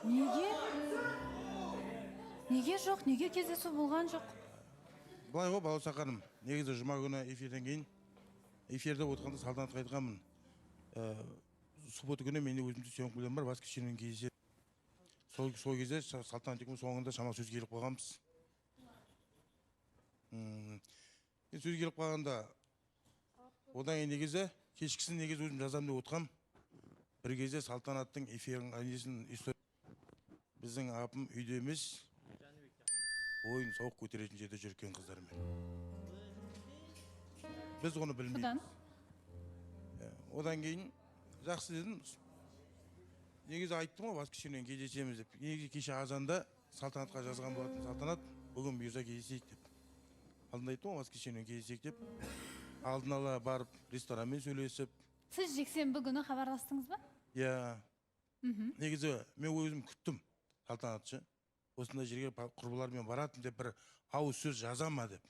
Неге? Неге жоқ? Неге кездесу болған жоқ? Былай ғой, Баласақаным, негізі жұма күні эфирден кейін эфирде отырғанда салтанатқа айтқанмын. Суббота күні менде өзімде съемкаларым бар, воскресеньемен кездеседі. Сол кезде салтанаттың соңында шамалы сөз келіп қалғанбыз. Сөз келіп қалғанда одан кейін негізі кешкісін негізі өзім жазамын деп отқам. Бір кезде салтанаттың эфирін біздің апым үйде емес, ойын сауық көтеретін жерде жүрген қыздармен. Біз оны білмейміз. Одан кейін жақсы дедім. Негізі айттым ғой, воскресеньемен кездесеміз деп. Негізі кеше азанда салтанатқа жазған болатын. Салтанат бүгін бұйырса кездесейік деп. Алдында айттым ғой, воскресеньемен кездесейік деп. Алдын ала барып ресторанмен сөйлесіп. Сіз жексенбі күні хабарластыңыз ба? Иә. Негізі мен өзім күттім салтанатшы. Осындай жерге құрбылармен баратын деп бір ауыз сөз жазама деп.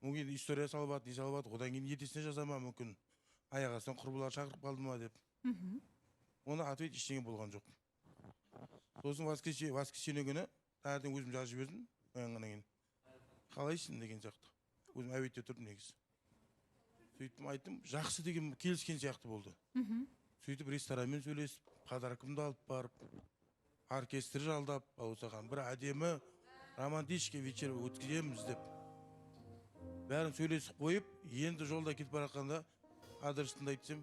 Мүмкін история салып не салып одан кейін ертесіне жазама мүмкін. Аяқ астынан құрбылар шақырып қалды ма деп. Оны ответ ештеңе болған жоқ. Сосын воскресенье күні таңертең өзім жазып жібердім. Оянғаннан кейін қалайсың деген сияқты. Өзім әуетте тұрдым негізі. Сөйттім, айттым, жақсы деген келіскен сияқты болды. Сөйтіп ресторанмен сөйлесіп, подаркымды алып барып, оркестр жалдап, Баласақан бір әдемі романтический вечер өткіземіз деп. Бәрін сөйлесіп қойып, енді жолда кетіп бара жатқанда адресімді айтсам,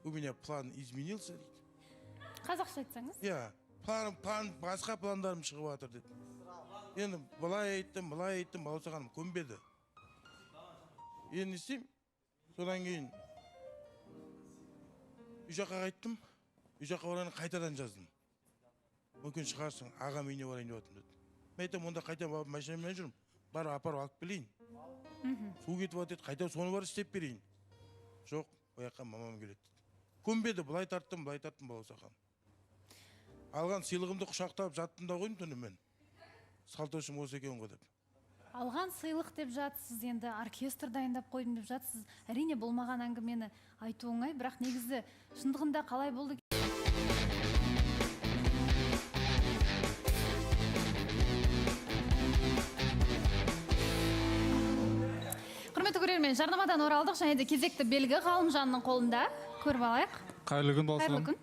у меня план изменился дейді. Қазақша айтсаңыз? Иә, басқа пландарым шығып жатыр деді. Енді былай айттым, Баласақаным көнбеді. Енді не істеймін? Содан кейін үй жаққа қайттым. Үй жаққа барғаннан қайтадан жаздым. Мүмкін шығарсың, ағам үйіне барайын деп жатырмын деді. Мен айтамын, онда қайта машинамен жүрмін. Бар апарып алып келейін. Су кетіп жатыр, қайта соны бар істеп берейін. Жоқ, ояққа мамам келеді. Көнбеді, былай тарттым Баласақан. Алған сыйлығымды құшақтап жаттым да қойдым түнімен. Салтошым осы екен ғой деп. Алған сыйлық деп жатсыз, енді оркестр дайындап қойдым деп жатсыз. Әрине болмаған әңгімені айту оңай, бірақ негізі шындығында қалай болды? Құрметті көрермен, жарнамадан оралдық, және де кезекті белгі Ғалымжанның қолында. Көріп алайық. Қайырлы күн болсын. Қайырлы күн.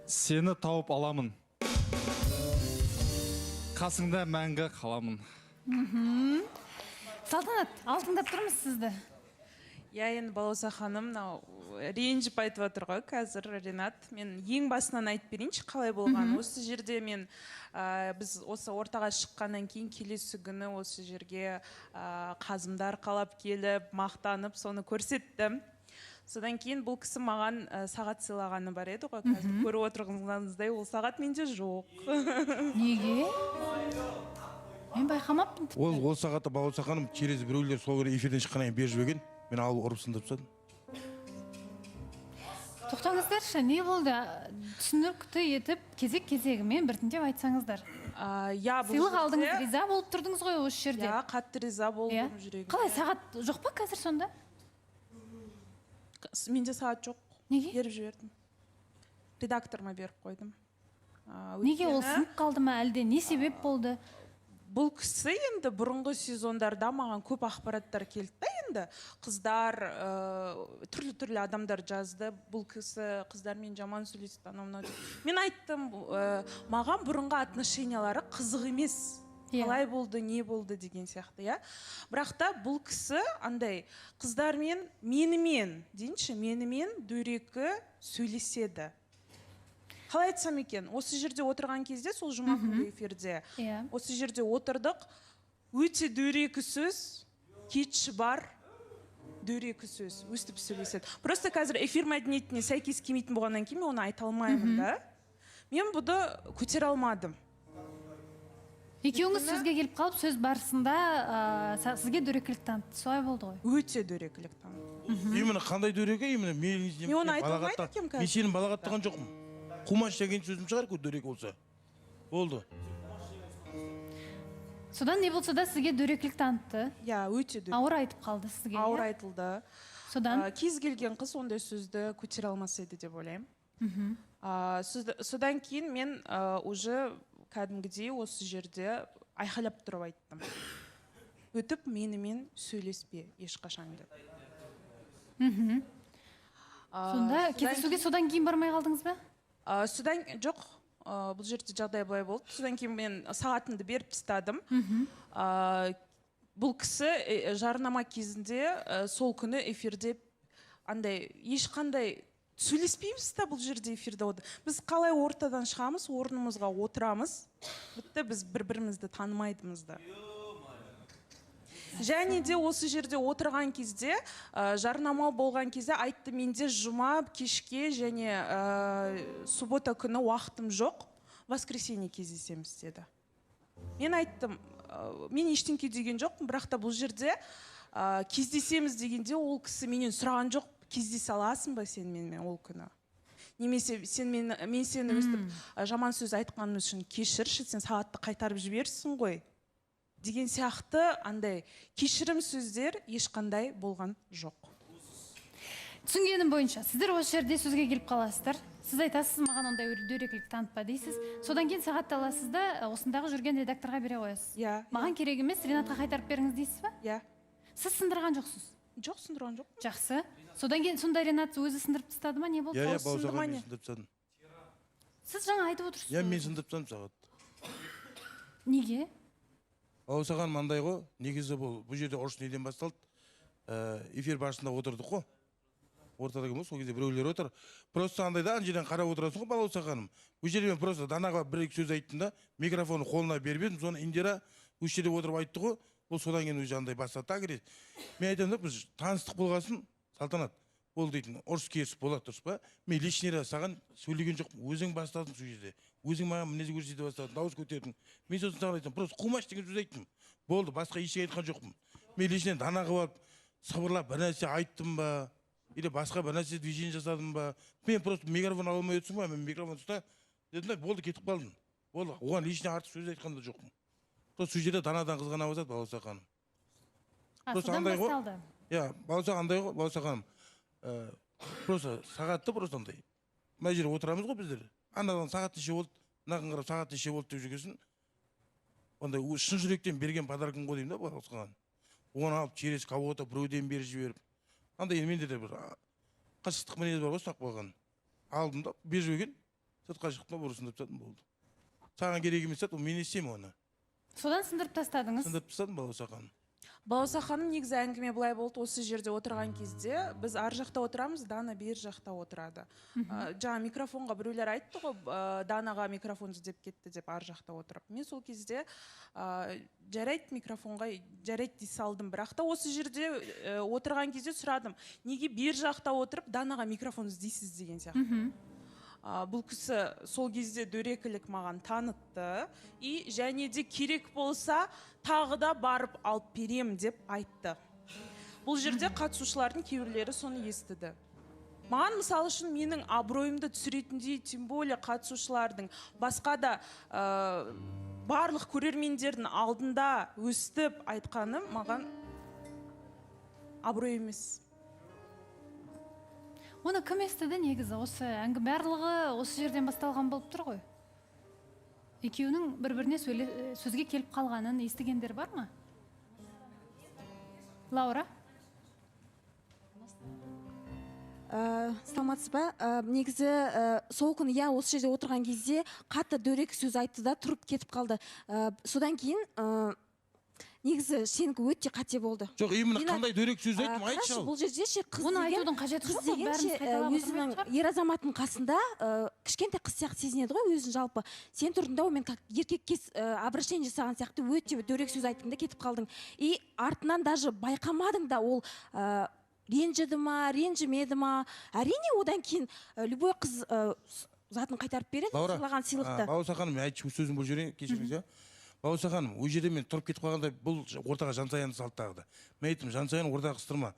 Сені тауып аламын. Қасыңда мәңгі қаламын. Салтанат, алтындап тұрмыз сізді. Я енді Баласақаным ренжіп айтып отыр ғой қазір, Ренат. Мен ең басынан айтып берейінші қалай болған. Осы жерде біз осы ортаға шыққаннан кейін келесі күні осы жерге қазымдар қалап келіп, мақтанып, соны көрсеттім. Содан кейін бұл кісі маған сағат сыйлағаны бар еді ғой. Қазір көріп отырғаныңыздай, ол сағат менде жоқ. Неге? Мен байқамаппын. Ол сағатта Баласақаным через біреулер сол күні эфирден шыққаннан кейін беріп жіберген. Мен алып ұрып сындырып тастадым. Тоқтаңыздаршы, не болды? Түсінікті етіп, кезек-кезегімен біртіндеп айтсаңыздар. Сыйлық алдыңыз, риза болып тұрдыңыз ғой осы жерде. Иә, қатты риза болдым жүрегім. Қалай, сағат жоқ па қазір сонда? Менде сағат жоқ. Неге? Беріп жібердім. Редакторыма беріп қойдым. Неге, ол сынып қалды ма, әлде не себеп болды? Бұл кісі енді бұрынғы сезондарда маған көп ақпараттар келді енді. Қыздар, түрлі адамдар жазды. Бұл кісі қыздармен жаман сөйлесті. Мен айттым, маған бұрынғы отношениялары қызық емес. Қалай болды, не болды деген сияқты. Бірақ та бұл кісі андай қыздармен, менімен дөрекі сөйлеседі. Қалай айтсам екен, осы жерде отырған кезде, сол жұма күнгі эфирде, осы жерде отырдық, өте дөрекі сөз, кетші бар, дөрекі сөз, өстіп сөйлеседі. Просто қазір эфир мәдениетіне сәйкес келмейтін болғаннан кейін оны айта алмаймын да. Мен бұны көтере алмадым. Екеуіңіз сөзге келіп қалып, сөз барысында сізге дөрекілік танытты, солай болды ғой? Өте дөрекілік танытты. Именно қандай дөрекі? Мен оны айта алмайды екем қазір. Мен сенің балағаттаған жоқпын. Қумаш деген сөзім шығар, дөрекі болса. Болды. Содан не болса да сізге дөрекілік танытты? Иә, өте дөрекілік. Ауыр айтып қалды сізге? Ауыр айтылды. Содан? Кез келген қыз ондай сөзді көтере алмас еді деп ойлаймын. Содан кейін мен уже кәдімгідей осы жерде айқайлап тұрып айттым. Өтіп менімен сөйлеспе ешқашан деп. Сонда кездесуге содан кейін бармай қалдыңыз ба? Содан жоқ, бұл жерде жағдай былай болды. Содан кейін мен сағатымды беріп тастадым. Бұл кісі жарнама кезінде сол күні эфирде андай ешқандай сөйлеспейміз да бұл жерде эфирде. Біз қалай ортадан шығамыз, орнымызға отырамыз. Бітті, біз бір-бірімізді танымайтымыз да. Және де осы жерде отырған кезде, жарнама болған кезде айтты, менде жұма кешке және суббота күні уақытым жоқ, воскресенье кездесеміз деді. Мен айттым, мен ештеңке деген жоқпын, бірақ та бұл жерде кездесеміз дегенде ол кісі менен сұраған жоқ, кездесе аласың ба сен менімен ол күні? Немесе мен сені өстіп жаман сөз айтқаным үшін кешірші, сен сағатты қайтарып жіберсің ғой. Деген сияқты андай кешірім сөздер ешқандай болған жоқ. Түсінгенім бойынша, сіздер осы жерде сөзге келіп қаласыздар. Сіз айтасыз, маған ондай дөрекілік танытпа дейсіз. Содан кейін сағатты аласыз да, осындағы жүрген редакторға бере қоясыз. Маған керек емес, Ринатқа қайтарып беріңіз дейсіз ба? Иә. Сіз сындырған жоқсыз? Жоқ, сындырған жоқ. Жақсы. Содан кейін сонда Ринат өзі сындырып тастады ма, не болды? Иә, бауырсаға мен сындырып тастадым. Сіз жаңа айтып отырсыз. Иә, мен сындырып тастадым сағат. Неге? Бауырсаған маңдай ғой, негізі бұл жерде ұрыс неден басталды? Эфир барысында отырдық қой. Ортада кім ғой, сол кезде біреулер отыр. Просто андай да, ана жерден қарап отырасың ғой, Бауырсағаным. Бұл жерде мен просто Данаға бір-екі сөз айттым да, микрофонды қолына беріп едім, соны Индира осы жерде отырып айтты ғой, ол содан кейін өзі андай бастады агрессия. Мен айтамын да, біз таныстық болғасын, Салтанат, ол дейтін, ұрыс керісіп болады, дұрыс па? Мен лишний раз саған сөйлеген жоқпын, өзің бастадың сол жерде. Өзің маған мінез көрсете бастадың, дауыс көтердің. Мен сосын саған айтсам, просто қумаш деген сөз айттым. Болды, басқа ештеңе айтқан жоқпын. Мен лишний Данаға барып, сыбырлап бір нәрсе айттым ба, или басқа бір нәрсе движение жасадым ба? Мен просто микрофон ала алмай отырсың ба? Мен микрофон ұста дедім да, болды, кетіп қалдым. Болды, оған лишний артық сөз айтқан да жоқпын. Просто сол жерде Данадан қызғана бастады Бауырсақаным. Содан басталды. Иә, Бауырсақ андай ғой, Бауырсақаным. Просто сағатты просто андай. Мына жерде отырамыз ғой біздер. Анадан сағат неше болды, мынаған қарап сағат неше болды деп жүргесін. Ондай шын жүректен берген подаркың ғой деймін да Бауырсақаным. Оны алып через кого-то біреуден беріп жіберіп. Андай менде де бір қашықтық мінез бар ғой, ұстап қалған. Алдым да, беріп жіберген, сыртқа шықтым да, бұрысындырып тастадым, болды. Саған керек емес зат, мен естимін оны. Содан сындырып тастадыңыз? Сындырып тастадым Бауырсақаным. Бауырсақаным, негізі әңгіме былай болды, осы жерде отырған кезде біз ар жақта отырамыз, Дана бер жақта отырады. Жаңа микрофонға біреулер айтты ғой, Данаға микрофон іздеп кетті деп ар жақта отырып. Мен сол кезде жарайды микрофонға, жарайды дей салдым, бірақ та осы жерде отырған кезде сұрадым, неге бер жақта отырып Данаға микрофон іздейсіз деген сияқты. Бұл кісі сол кезде дөрекілік маған танытты и және де керек болса тағы да барып алып берем деп айтты. Бұл жерде қатысушылардың кейбіреулері соны естіді. Маған мысалы үшін менің абыройымды түсіретіндей, тем более қатысушылардың басқа да барлық көрермендердің алдында өстіп айтқаны маған абырой емес. Оны кім естіді негізі? Осы әңгіме барлығы осы жерден басталған болып тұр ғой. Екеуінің бір-біріне сөзге келіп қалғанын естігендер бар ма? Лаура? Саламатсыз ба? Негізі сол күні осы жерде отырған кезде қатты дөрекі сөз айтты да тұрып кетіп қалды. Содан кейін негізі сенікі өте қате болды. Жоқ, именно қандай дөрекі сөз айттым, айтшы ал. Бұл жерде қыз Оны айтудың қажеті жоқ қой, бәріміз қайталап өзінің ер азаматтың қасында кішкентай қыз сияқты сезінеді ғой өзін жалпы. Сен тұрдың да мен еркекке обращение жасаған сияқты өте дөрекі сөз айттың да кетіп қалдың. И артынан даже байқамадың да ол ренжіді ма, ренжімеді ма. Әрине одан кейін любой қыз затын қайтарып береді, сыйлаған сыйлықты. Бауырсақаным, мен айтшы сөзім бұл жерде, кешіріңіз. Бауырсақаным, ол жерде мен тұрып кетіп қалғанда бұл ортаға Жансаяны салды тағы да. Мен айттым, Жансаяны ортаға қыстырма.